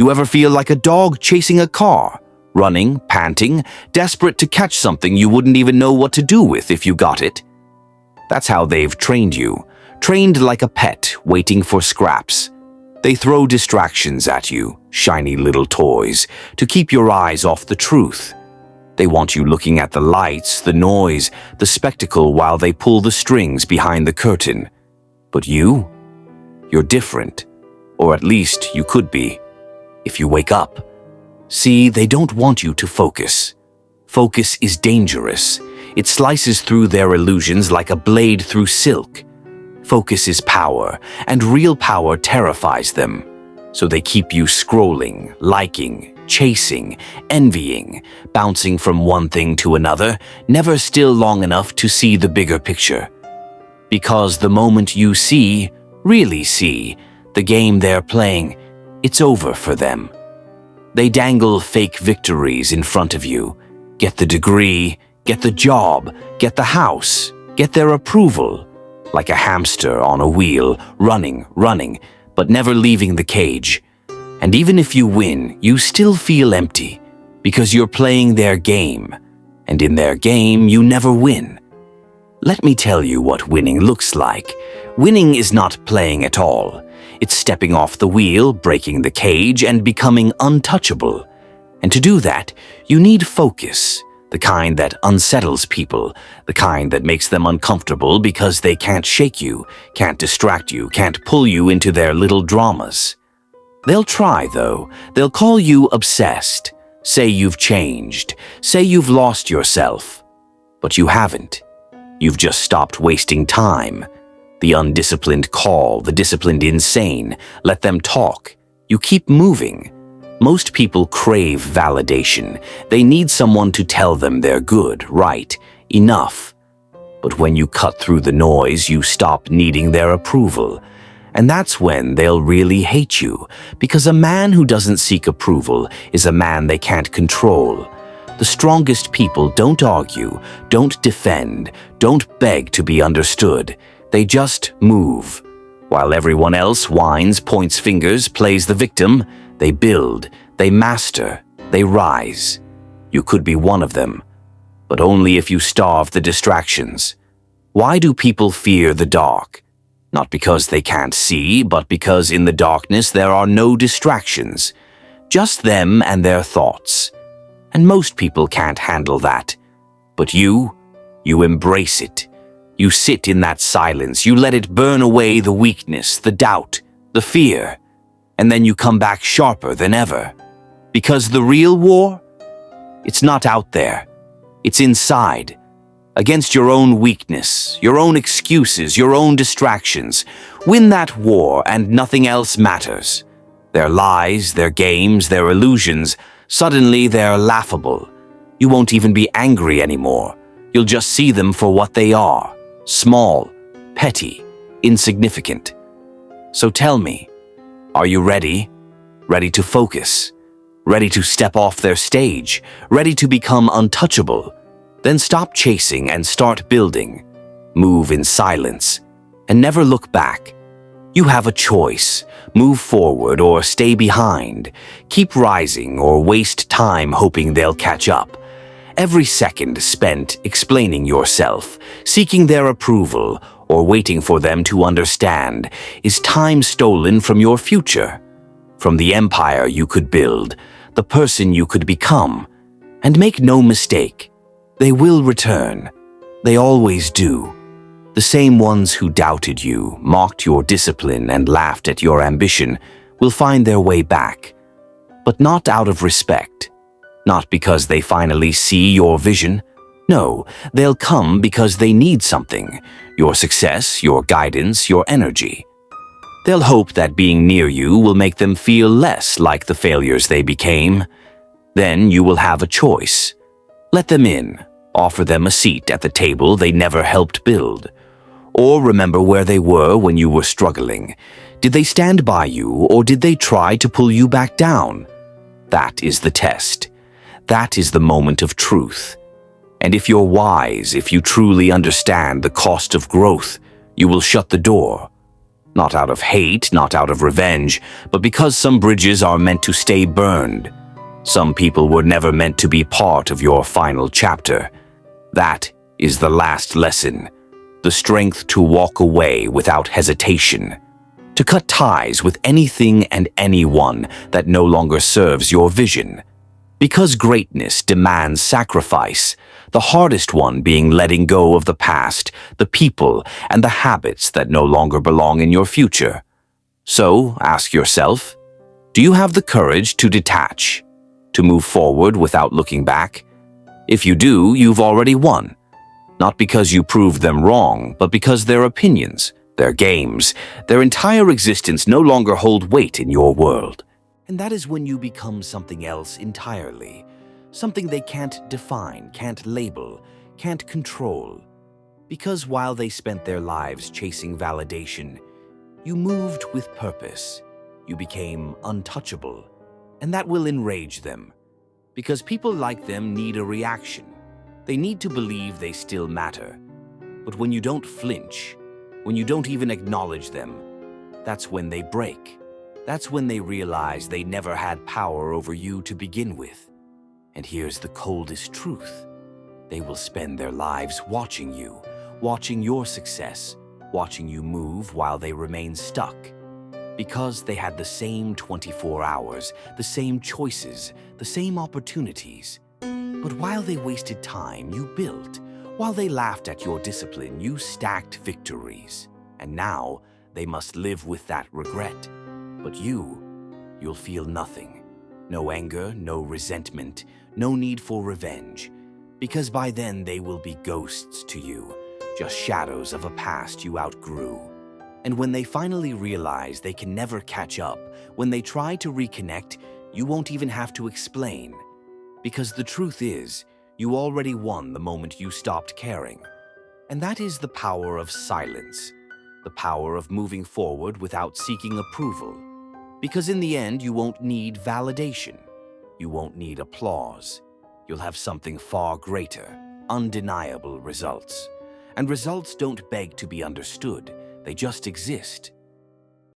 You ever feel like a dog chasing a car, running, panting, desperate to catch something you wouldn't even know what to do with if you got it? That's how they've trained you, trained like a pet waiting for scraps. They throw distractions at you, shiny little toys, to keep your eyes off the truth. They want you looking at the lights, the noise, the spectacle while they pull the strings behind the curtain. But you're different, or at least you could be, if you wake up. See, they don't want you to focus. Focus is dangerous. It slices through their illusions like a blade through silk. Focus is power, and real power terrifies them. So they keep you scrolling, liking, chasing, envying, bouncing from one thing to another, never still long enough to see the bigger picture. Because the moment you really see, the game they're playing, it's over for them. They dangle fake victories in front of you. Get the degree, get the job, get the house, get their approval. Like a hamster on a wheel, running, but never leaving the cage. And even if you win, you still feel empty, because you're playing their game. And in their game, you never win. Let me tell you what winning looks like. Winning is not playing at all. It's stepping off the wheel, breaking the cage, and becoming untouchable. And to do that, you need focus. The kind that unsettles people, the kind that makes them uncomfortable because they can't shake you, can't distract you, can't pull you into their little dramas. They'll try, though. They'll call you obsessed, say you've changed, say you've lost yourself. But you haven't. You've just stopped wasting time. The undisciplined call, the disciplined insane. Let them talk. You keep moving. Most people crave validation. They need someone to tell them they're good, right, enough. But when you cut through the noise, you stop needing their approval. And that's when they'll really hate you, because a man who doesn't seek approval is a man they can't control. The strongest people don't argue, don't defend, don't beg to be understood. They just move. While everyone else whines, points fingers, plays the victim, they build, they master, they rise. You could be one of them, but only if you starve the distractions. Why do people fear the dark? Not because they can't see, but because in the darkness there are no distractions. Just them and their thoughts. And most people can't handle that. But you embrace it. You sit in that silence, you let it burn away the weakness, the doubt, the fear. And then you come back sharper than ever. Because the real war? It's not out there. It's inside. Against your own weakness, your own excuses, your own distractions. Win that war and nothing else matters. Their lies, their games, their illusions, suddenly they're laughable. You won't even be angry anymore. You'll just see them for what they are. Small, petty, insignificant. So tell me, are you ready? Ready to focus? Ready to step off their stage? Ready to become untouchable? Then stop chasing and start building. Move in silence and never look back. You have a choice. Move forward or stay behind. Keep rising or waste time hoping they'll catch up. Every second spent explaining yourself, seeking their approval, or waiting for them to understand is time stolen from your future, from the empire you could build, the person you could become. And make no mistake, they will return. They always do. The same ones who doubted you, mocked your discipline, and laughed at your ambition will find their way back. But not out of respect. Not because they finally see your vision. No, they'll come because they need something. Your success, your guidance, your energy. They'll hope that being near you will make them feel less like the failures they became. Then you will have a choice. Let them in. Offer them a seat at the table they never helped build. Or remember where they were when you were struggling. Did they stand by you, or did they try to pull you back down? That is the test. That is the moment of truth. And if you're wise, if you truly understand the cost of growth, you will shut the door. Not out of hate, not out of revenge, but because some bridges are meant to stay burned. Some people were never meant to be part of your final chapter. That is the last lesson. The strength to walk away without hesitation. To cut ties with anything and anyone that no longer serves your vision. Because greatness demands sacrifice, the hardest one being letting go of the past, the people, and the habits that no longer belong in your future. So, ask yourself, do you have the courage to detach? To move forward without looking back? If you do, you've already won. Not because you proved them wrong, but because their opinions, their games, their entire existence no longer hold weight in your world. And that is when you become something else entirely. Something they can't define, can't label, can't control. Because while they spent their lives chasing validation, you moved with purpose. You became untouchable. And that will enrage them. Because people like them need a reaction. They need to believe they still matter. But when you don't flinch, when you don't even acknowledge them, that's when they break. That's when they realize they never had power over you to begin with. And here's the coldest truth. They will spend their lives watching you, watching your success, watching you move while they remain stuck. Because they had the same 24 hours, the same choices, the same opportunities. But while they wasted time, you built. While they laughed at your discipline, you stacked victories. And now, they must live with that regret. But you'll feel nothing. No anger, no resentment, no need for revenge. Because by then they will be ghosts to you, just shadows of a past you outgrew. And when they finally realize they can never catch up, when they try to reconnect, you won't even have to explain. Because the truth is, you already won the moment you stopped caring. And that is the power of silence. The power of moving forward without seeking approval. Because in the end, you won't need validation. You won't need applause. You'll have something far greater, undeniable results. And results don't beg to be understood. They just exist.